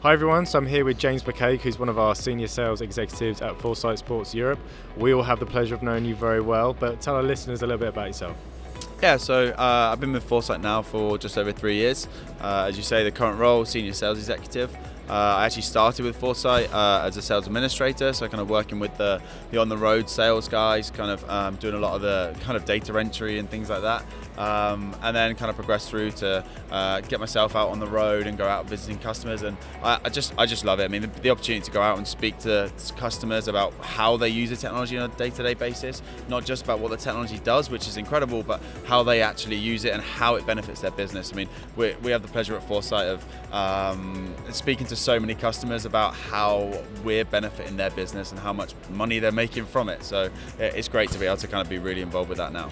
Hi everyone, so I'm here with James McCaig, who's one of our senior sales executives at Foresight Sports Europe. We all have the pleasure of knowing you very well, but tell our listeners a little bit about yourself. Yeah, so I've been with Foresight now for just over 3 years. As you say, the current role, senior sales executive. I actually started with Foresight as a sales administrator, so kind of working with the on-the-road sales guys, kind of doing a lot of the kind of data entry and things like that. And then kind of progressed through to get myself out on the road and go out visiting customers, and I just love it. I mean, the opportunity to go out and speak to customers about how they use the technology on a day-to-day basis, not just about what the technology does, which is incredible, but how they actually use it and how it benefits their business. I mean, we have the pleasure at Foresight of speaking to so many customers about how we're benefiting their business and how much money they're making from it. So it's great to be able to kind of be really involved with that now.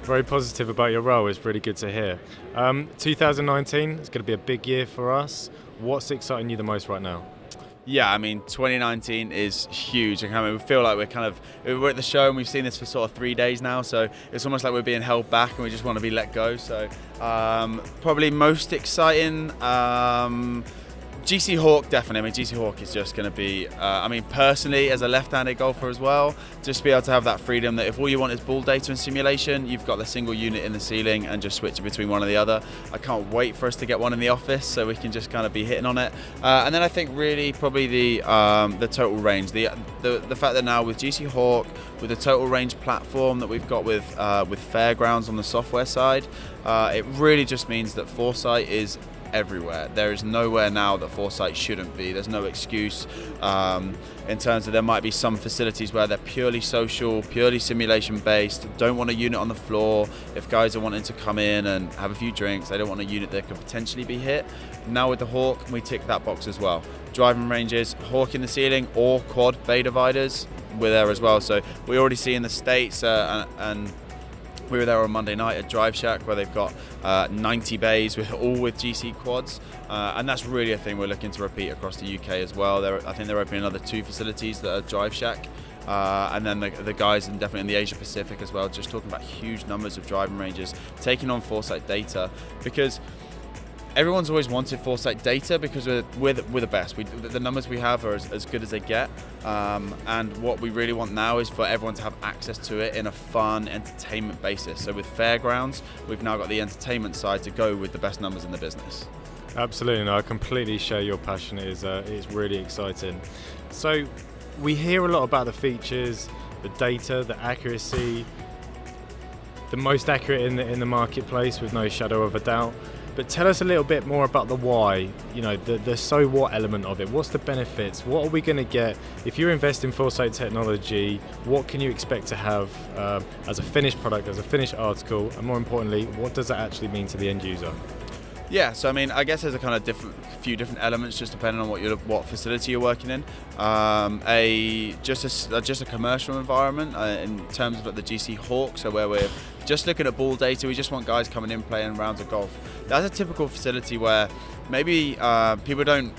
Very positive about your role. It's really good to hear. 2019 is going to be a big year for us. What's exciting you the most right now? Yeah, I mean, 2019 is huge. I mean, we feel like we're at the show and we've seen this for sort of 3 days now, so it's almost like we're being held back and we just want to be let go. So probably most exciting, GC Hawk, definitely. I mean, GC Hawk is just going to be, I mean, personally, as a left-handed golfer as well, just be able to have that freedom that if all you want is ball data and simulation, you've got the single unit in the ceiling and just switch it between one or the other. I can't wait for us to get one in the office so we can just kind of be hitting on it. And then I think really probably the total range, the fact that now with GC Hawk, with the total range platform that we've got with Fairgrounds on the software side, it really just means that Foresight is everywhere. There is nowhere now that Foresight shouldn't be. There's no excuse in terms of there might be some facilities where they're purely social, purely simulation based, don't want a unit on the floor. If guys are wanting to come in and have a few drinks, they don't want a unit that could potentially be hit. Now with the Hawk, we tick that box as well. Driving ranges, Hawk in the ceiling or quad bay dividers, we're there as well. So we already see in the States and we were there on Monday night at Drive Shack where they've got 90 bays all with GC quads, and that's really a thing we're looking to repeat across the UK as well. I think they're opening another 2 facilities that are Drive Shack, and then the guys and definitely in the Asia Pacific as well, just talking about huge numbers of driving ranges, taking on Foresight data, because everyone's always wanted Foresight data because we're the best. The numbers we have are as good as they get, and what we really want now is for everyone to have access to it in a fun, entertainment basis. So with Fairgrounds, we've now got the entertainment side to go with the best numbers in the business. Absolutely, no, I completely share your passion. It's really exciting. So we hear a lot about the features, the data, the accuracy, the most accurate in the marketplace with no shadow of a doubt. But tell us a little bit more about the why, the so what element of it. What's the benefits? What are we going to get? If you invest in Foresight technology, what can you expect to have as a finished product, as a finished article? And more importantly, what does that actually mean to the end user? Yeah, so I mean, I guess there's a kind of few different elements just depending on what facility you're working in. Just a commercial environment in terms of the GC Hawk, so where we're just looking at ball data, we just want guys coming in playing rounds of golf. That's a typical facility where maybe people don't,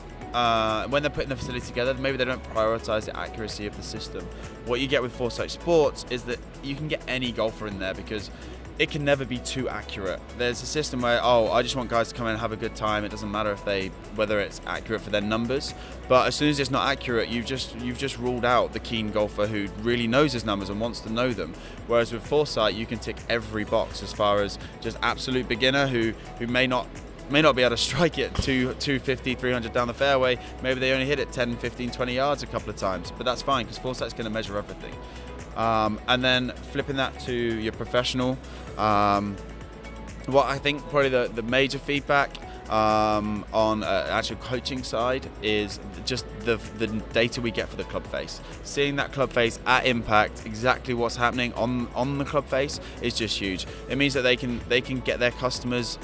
when they're putting the facility together, maybe they don't prioritize the accuracy of the system. What you get with Foresight Sports is that you can get any golfer in there because it can never be too accurate. There's a system where, I just want guys to come in and have a good time. It doesn't matter whether it's accurate for their numbers, but as soon as it's not accurate, you've just ruled out the keen golfer who really knows his numbers and wants to know them. Whereas with Foresight, you can tick every box as far as just absolute beginner who may not be able to strike it 250, 300 down the fairway. Maybe they only hit it 10, 15, 20 yards a couple of times, but that's fine because Foresight's going to measure everything. And then flipping that to your professional, what I think probably the major feedback on actual coaching side is just the data we get for the club face. Seeing that club face at impact, exactly what's happening on the club face is just huge. It means that they can get their customers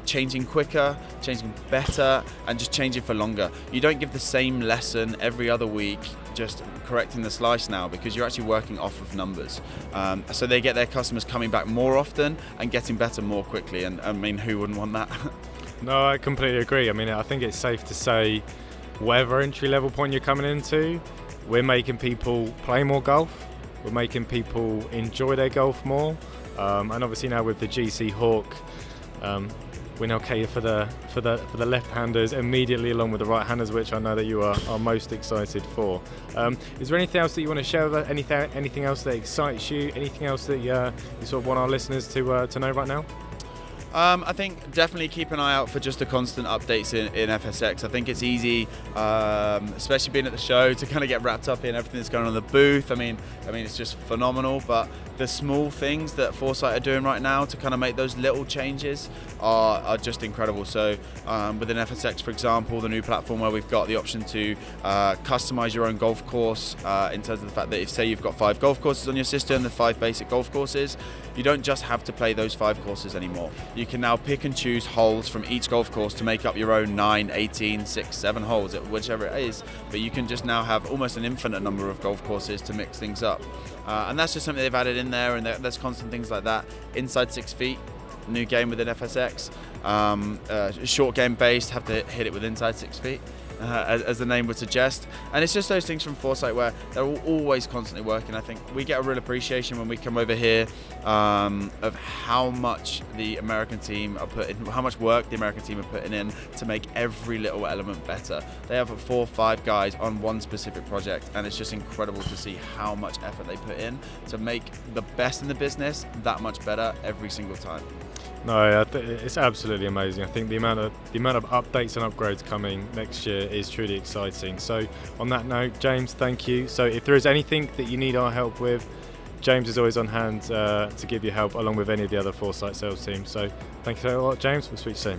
changing quicker, changing better, and just changing for longer. You don't give the same lesson every other week just correcting the slice now because you're actually working off of numbers. So they get their customers coming back more often and getting better more quickly, and I mean, who wouldn't want that? No, I completely agree. I mean, I think it's safe to say whatever entry level point you're coming into, we're making people play more golf, we're making people enjoy their golf more, and obviously now with the GC Hawk, we now cater for the left-handers immediately, along with the right-handers, which I know that you are most excited for. Is there anything else that you want to share with us? Anything else that excites you? Anything else that you sort of want our listeners to know right now? I think definitely keep an eye out for just the constant updates in FSX. I think it's easy, especially being at the show, to kind of get wrapped up in everything that's going on in the booth. I mean, it's just phenomenal. But the small things that Foresight are doing right now to kind of make those little changes are just incredible. So within FSX, for example, the new platform where we've got the option to customize your own golf course in terms of the fact that if, say, you've got 5 golf courses on your system, the 5 basic golf courses, you don't just have to play those 5 courses anymore. You can now pick and choose holes from each golf course to make up your own 9, 18, 6, 7 holes, whichever it is. But you can just now have almost an infinite number of golf courses to mix things up. And that's just something they've added in there, and there's constant things like that. Inside 6 feet, new game within FSX. Short game based, have to hit it with inside 6 feet. As the name would suggest, and it's just those things from Foresight where they're always constantly working. I think we get a real appreciation when we come over here of how much the American team are putting, how much work the American team are putting in to make every little element better. They have 4 or 5 guys on one specific project, and it's just incredible to see how much effort they put in to make the best in the business that much better every single time. No, it's absolutely amazing. I think the amount of updates and upgrades coming next year is truly exciting. So on that note, James, thank you. So if there is anything that you need our help with, James is always on hand to give you help, along with any of the other Foresight sales teams. So thank you so much, James. We'll speak soon.